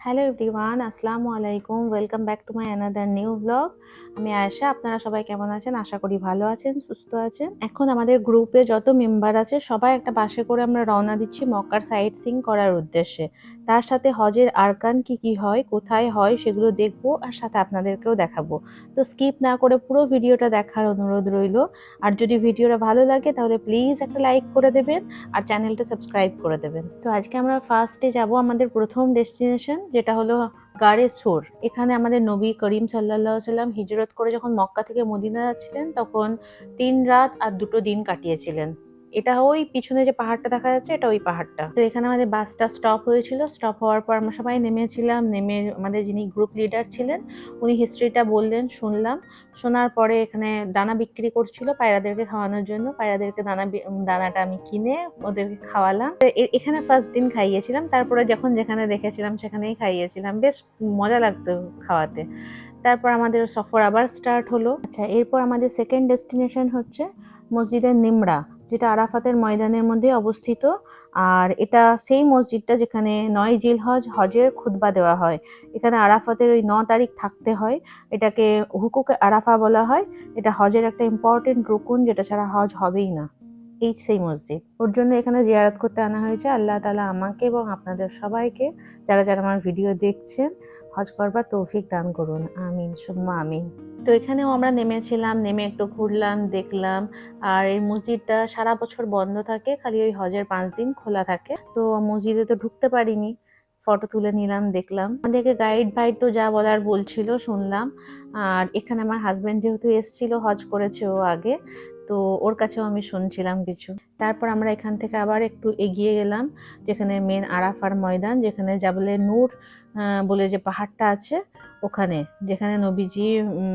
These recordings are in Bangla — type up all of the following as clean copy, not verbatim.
হ্যালো এভরিওয়ান, আসসালামু আলাইকুম। Welcome back to my another new blog. আমি আয়েশা। আপনারা সবাই কেমন আছেন? আশা করি ভালো আছেন, সুস্থ আছেন। এখন আমাদের গ্রুপে যত মেম্বার আছে সবাই একটা বাসে করে আমরা রওনা দিচ্ছি মক্কার সাইট সিইং করার উদ্দেশ্যে। তার সাথে হজের আরকান কি কি হয়, কোথায় হয় সেগুলো দেখবো আর সাথে আপনাদেরকেও দেখাবো। তো স্কিপ না করে পুরো ভিডিওটা দেখার অনুরোধ রইল। আর যদি ভিডিওটা ভালো লাগে তাহলে প্লিজ একটা লাইক করে দেবেন আর চ্যানেলটা সাবস্ক্রাইব করে দেবেন। তো আজকে আমরা ফার্স্টে যাব আমাদের প্রথম ডেস্টিনেশন, যেটা হলো গাড়ে সোর। এখানে আমাদের নবী করিম সাল্লাল্লাহু আলাইহি সাল্লাম হিজরত করে যখন মক্কা থেকে মদিনা যাচ্ছিলেন তখন 3 রাত আর 2 দিন কাটিয়েছিলেন। এটা ওই পিছনে যে পাহাড়টা দেখা যাচ্ছে, এটা ওই পাহাড়টা। তো এখানে আমাদের বাসটা স্টপ হয়েছিল। স্টপ হওয়ার পর আমরা সবাই নেমেছিলাম। নেমে আমাদের যিনি গ্রুপ লিডার ছিলেন উনি হিস্ট্রিটা বললেন, শুনলাম। শোনার পরে এখানে দানা বিক্রি করছিল পায়রাদেরকে খাওয়ানোর জন্য। পায়রাদেরকে দানাটা আমি কিনে ওদেরকে খাওয়ালাম। এখানে ফার্স্ট দিন খাইয়েছিলাম, তারপরে যখন যেখানে দেখেছিলাম সেখানেই খাইয়েছিলাম। বেশ মজা লাগতো খাওয়াতে। তারপর আমাদের সফর আবার স্টার্ট হলো। আচ্ছা, এরপর আমাদের সেকেন্ড ডেস্টিনেশন হচ্ছে মসজিদের নিমরা, যেটা আরাফাতের ময়দানের মধ্যে অবস্থিত। আর এটা সেই মসজিদটা যেখানে 9 জিলহজ হজের খুতবা দেওয়া হয়। এখানে আরাফাতের ওই 9 তারিখ থাকতে হয়। এটাকে হুকুকে আরাফা বলা হয়। এটা হজের একটা ইম্পর্টেন্ট রুকুন, যেটা ছাড়া হজ হবেই না। এই সেই মসজিদ, ওর জন্য এখানে জিয়ারত করতে আনা হয়েছে। আল্লাহ তাআলা আমাকে এবং আপনাদের সবাইকে, যারা যারা আমার ভিডিও দেখছেন, হজ করবার তৌফিক দান করুন। আমিন সুম্মা আমিন। তো এখানেও আমরা নেমেছিলাম, নেমে একটু ঘুরলাম, দেখলাম। আর এই মসজিদটা সারা বছর বন্ধ থাকে, খালি ওই হজের 5 দিন খোলা থাকে। তো মসজিদে তো ঢুকতে পারিনি, ফটো তুলে নিলাম, দেখলাম। আমাদেরকে গাইড ভাই তো যা বলার বলছিল, শুনলাম। আর এখানে আমার হাজবেন্ড যেহেতু এসেছিল, হজ করেছে ও আগে, তো ওর কাছেও আমি শুনছিলাম কিছু। তারপর আমরা এখান থেকে আবার একটু এগিয়ে গেলাম, যেখানে মেন আরাফার ময়দান, যেখানে জাবলে নূর বলে যে পাহাড়টা আছে, ওখানে যেখানে নবীজি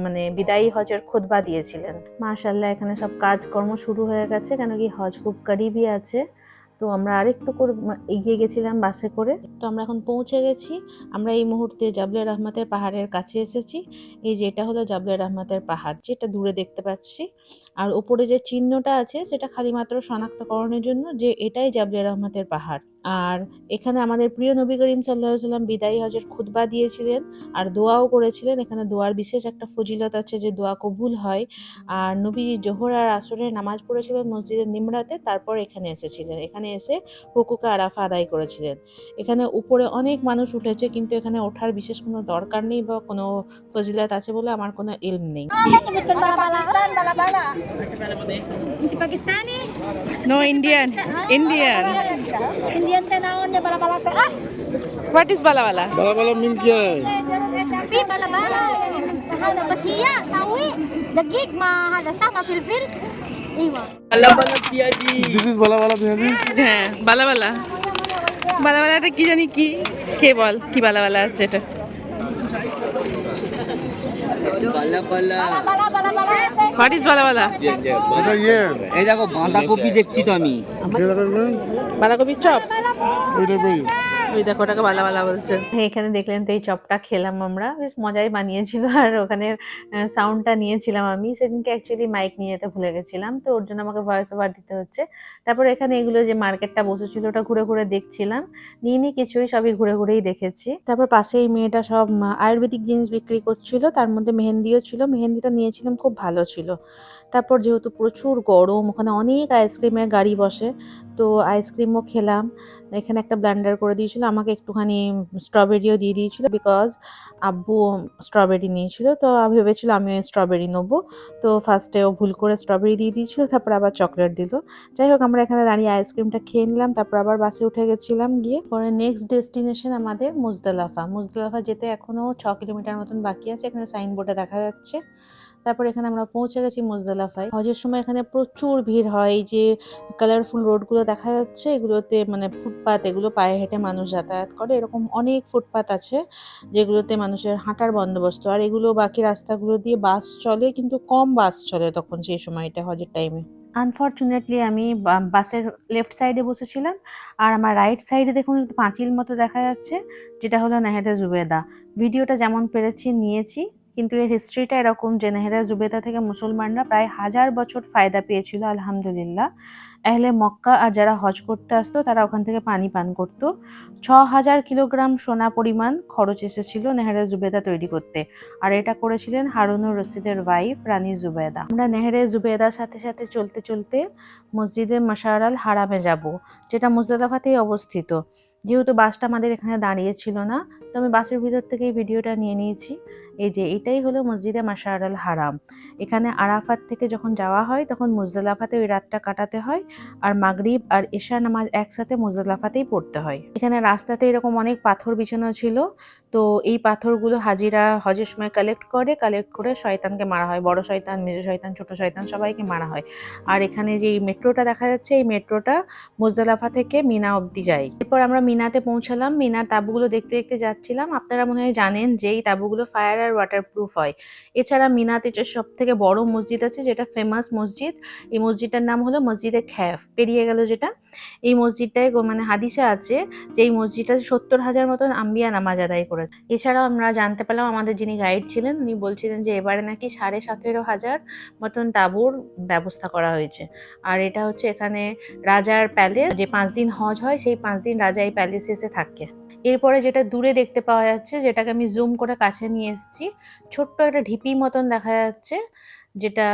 মানে বিদায়ী হজের খুতবা দিয়েছিলেন। মাশাআল্লাহ, এখানে সব কাজকর্ম শুরু হয়ে গেছে, কেন কি হজ খুব কারিবই আছে। তো আমরা আরেকটু করে এগিয়ে গেছিলাম বাসে করে। তো আমরা এখন পৌঁছে গেছি। আমরা এই মুহূর্তে জাবলে রহমতের পাহাড়ের কাছে এসেছি। এই যে এটা হলো জাবলে রহমতের পাহাড়, যেটা দূরে দেখতে পাচ্ছি। আর ওপরে যে চিহ্নটা আছে সেটা খালি মাত্র শনাক্তকরণের জন্য যে এটাই জাবলে রহমতের পাহাড়। আর এখানে আমাদের প্রিয় নবী করিম সাল্লাল্লাহু আলাইহি সাল্লাম বিদায়ী হজের খুতবা দিয়েছিলেন আর দোয়াও করেছিলেন। এখানে দোয়ার বিশেষ একটা ফজিলত আছে যে দোয়া কবুল হয়। আর নবীজি জোহর আর আসরের নামাজ পড়েছিলেন মসজিদের নিমরাতে, তারপর এখানে এসেছিলেন। এখানে এসে হুকুকে আরাফা আদায় করেছিলেন। এখানে উপরে অনেক মানুষ উঠেছে, কিন্তু এখানে ওঠার বিশেষ কোনো দরকার নেই বা কোনো ফজিলত আছে বলে আমার কোনো ইলম নেই। No, Indian. Indian. Indian tenawon niya bala-bala ka. What is bala bala? Bala bala mean क्या है? Tapi bala-bala. Hada basiya, sawi, dagig, mahalasa, mafilfil. Iwa. Bala Bala পিয়াজি। This is bala bala pyadi. হ্যাঁ, বালা বালা। বালা বালাটা কি জানি কি? কে বল কি বালা বালা আছে এটা? বালা বালা What is বালা বালা? এটা ये এই দেখো বাঁধাকপি দেখছি তো আমি। क्या लगा है? বাঁধাকপির চপ। এটা কই? ওই দেখো, ওটাকে বালা বালা বলছে। এখানে দেখলেন তো, এই চপটা খেলাম আমরা, বেশ মজাই বানিয়েছিল। আর ওখানে সাউন্ডটা নিয়েছিলাম আমি। সেদিনকে অ্যাকচুয়ালি মাইক নিয়ে যেতে ভুলে গেছিলাম, তো ওর জন্য আমাকে ভয়েস ওভার দিতে হচ্ছে। তারপর এখানে এগুলো যে মার্কেটটা বসেছিল ওটা ঘুরে ঘুরে দেখছিলাম। নিইনি কিছুই, সবই ঘুরে ঘুরেই দেখেছি। তারপর পাশে এই মেয়েটা সব আয়ুর্বেদিক জিনিস বিক্রি করছিল, তার মধ্যে মেহেন্দিও ছিল। মেহেন্দিটা নিয়েছিলাম, খুব ভালো ছিল। তারপর যেহেতু প্রচুর গরম, ওখানে অনেক আইসক্রিমের গাড়ি বসে, তো আইসক্রিমও খেলাম। এখানে একটা ব্লেন্ডার করে দিয়েছিল, আমাকে একটুখানি স্ট্রবেরিও দিয়ে দিয়েছিল, বিকজ আব্বু স্ট্রবেরি নিয়েছিল। তো আমি ভেবেছিল আমিও স্ট্রবেরি নেবো। তো ফার্স্টে ও ভুল করে স্ট্রবেরি দিয়ে দিয়েছিল, তারপর আবার চকলেট দিল। যাই হোক, আমরা এখানে দাঁড়িয়ে আইসক্রিমটা খেয়ে নিলাম, তারপর আবার বাসে উঠে গেছিলাম। গিয়ে পরে নেক্সট ডেস্টিনেশন আমাদের মুজদালিফা। মুজদালিফা যেতে এখনো 6 কিলোমিটার মতন বাকি আছে, এখানে সাইনবোর্ডে দেখা যাচ্ছে। তারপর এখানে আমরা পৌঁছে গেছি মুজদালিফায়। হজের সময় এখানে প্রচুর ভিড় হয়। এই যে কালারফুল রোডগুলো দেখা যাচ্ছে, এগুলোতে মানে ফুটপাত, এগুলো পায়ে হেঁটে মানুষ যাতায়াত করে। এরকম অনেক ফুটপাত আছে যেগুলোতে মানুষের হাঁটার বন্দোবস্ত। আর এগুলো বাকি রাস্তাগুলো দিয়ে বাস চলে, কিন্তু কম বাস চলে তখন সেই সময়টা, হজের টাইমে। আনফর্চুনেটলি আমি বাসের লেফট সাইডে বসেছিলাম, আর আমার রাইট সাইডে দেখুন একটু পাঁচিল মতো দেখা যাচ্ছে, যেটা হলো নাহেদে জুবেদা। ভিডিওটা যেমন পেরেছি নিয়েছি, কিন্তু এর হিস্ট্রিটা এরকম যে নেহরা জুবেদা থেকে মুসলমানরা প্রায় 1000 বছর ফায়দা পেয়েছিল আলহামদুলিল্লাহ। আহলে মক্কা আর যারা হজ করতে আসতো তারা ওখান থেকে পানি পান করত। 6000 কিলোগ্রাম সোনা পরিমাণ খরচ এসেছিল নেহরা জুবেদা তৈরি করতে। আর এটা করেছিলেন হারুনুর রশিদের ওয়াইফ রানী জুবেদা। আমরা নেহরে জুবেদার সাথে সাথে চলতে চলতে মসজিদে মাশারাল হারামে যাব, যেটা মুজদালিফাতেই অবস্থিত। যেহেতু বাসটা আমাদের এখানে দাঁড়িয়ে ছিল না, তো আমি বাসের ভিতর থেকে এই ভিডিওটা নিয়ে নিয়েছি। এই যে এটাই হলো মসজিদে মাশারাল হারাম। এখানে আরাফাত থেকে যখন যাওয়া হয় তখন মুজদালিফাতে ওই রাতটা কাটাতে হয়, আর মাগরিব আর এশা নামাজ একসাথে মুজদালিফাতেই পড়তে হয়। এখানে রাস্তাতে এরকম অনেক পাথর বিছানো ছিল, তো এই পাথরগুলো হাজিরা হজের সময় কালেক্ট করে শয়তানকে মারা হয়। বড় শয়তান, মেজো শয়তান, ছোট শয়তান সবাইকে মারা হয়। আর এখানে যে এই মেট্রোটা দেখা যাচ্ছে, এই মেট্রোটা মুজদালিফা থেকে মিনা অবধি যায়। এরপর আমরা মিনাতে পৌঁছালাম। মিনার তাঁবুগুলো দেখতে দেখতে যাচ্ছিলাম। আপনারা মনে হয় জানেন যে এই তাঁবুগুলো ফায়ার আর ওয়াটারপ্রুফ হয়। এছাড়া মিনাতে যে সব থেকে বড় মসজিদ আছে, যেটা ফেমাস মসজিদ, এই মসজিদটার নাম হলো মসজিদে খ্যাফ। পেরিয়ে গেল যেটা, এই মসজিদটায় মানে হাদিসে আছে যে এই মসজিদটা 70,000 মতন আম্বিয়া নামাজ আদায় করেছে। এছাড়াও আমরা জানতে পারলাম, আমাদের যিনি গাইড ছিলেন উনি বলছিলেন যে এবারে নাকি 17,500 মতন তাঁবুর ব্যবস্থা করা হয়েছে। আর এটা হচ্ছে এখানে রাজার প্যালেস, যে 5 দিন হজ হয় সেই 5 দিন রাজা এই প্যালেসে এসে থাকে। এরপরে যেটা দূরে দেখতে পাওয়া যাচ্ছে, যেটাকে আমি জুম করে কাছে নিয়ে এসেছি, ছোট্ট একটা ঢিপি মতন দেখা যাচ্ছে, যেটা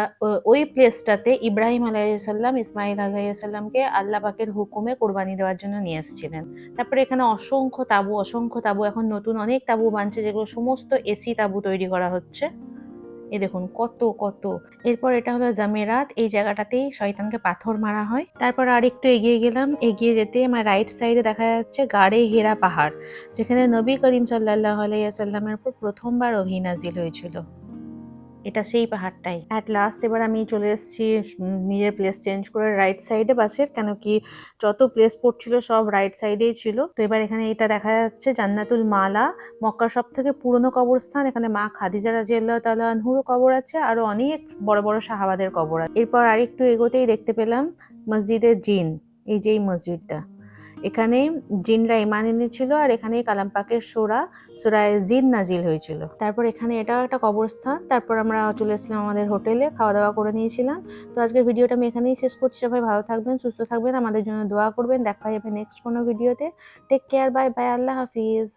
ওই প্লেসটাতে ইব্রাহিম আলাইহিসসালাম ইসমাইল আলাইহিসসালামকে আল্লাহ পাকের হুকুমে কোরবানি দেওয়ার জন্য নিয়ে এসেছিলেন। তারপরে এখানে অসংখ্য তাঁবু, এখন নতুন অনেক তাঁবু বানছে, যেগুলো সমস্ত এসি তাঁবু তৈরি করা হচ্ছে। এই দেখুন কত কত। এরপর এটা হলো জামেরাত, এই জায়গাটাতেই শয়তানকে পাথর মারা হয়। তারপর আর একটু এগিয়ে গেলাম, এগিয়ে যেতে আমার রাইট সাইডে দেখা যাচ্ছে গাড়ে হেরা পাহাড়, যেখানে নবী করিম সাল্লাল্লাহু আলাইহি ওয়াসাল্লামের উপর প্রথমবার ওহী নাজিল হয়েছিল। এটা সেই পাহাড়টাই। অ্যাট লাস্ট এবার আমি চলে এসেছি নিজের প্লেস চেঞ্জ করে রাইট সাইডে বাসের, কেন কি যত প্লেস পড়ছিল সব রাইট সাইডেই ছিল। তো এবার এখানে এটা দেখা যাচ্ছে জান্নাতুল মালা, মক্কার সব থেকে পুরনো কবরস্থান। এখানে মা খাদিজা রাদিয়াল্লাহু তাআলা আনহুরও কবর আছে, আরো অনেক বড় বড় সাহাবাদের কবর আছে। এরপর আরেকটু এগোতেই দেখতে পেলাম মসজিদে জিন, এই যে এই মসজিদটা, এখানে জিনরা ঈমান এনেছিল আর এখানেই কালাম পাকের সূরায়ে জিন নাজিল হয়েছিল। তারপর এখানে এটাও একটা কবরস্থান। তারপর আমরা চলে এসেছিলাম আমাদের হোটেলে, খাওয়া দাওয়া করে নিয়েছিলাম। তো আজকের ভিডিওটা আমি এখানেই শেষ করছি। সবাই ভালো থাকবেন, সুস্থ থাকবেন, আমাদের জন্য দোয়া করবেন। দেখা যাবে নেক্সট কোনো ভিডিওতে। টেক কেয়ার, বাই বাই, আল্লাহ হাফিজ।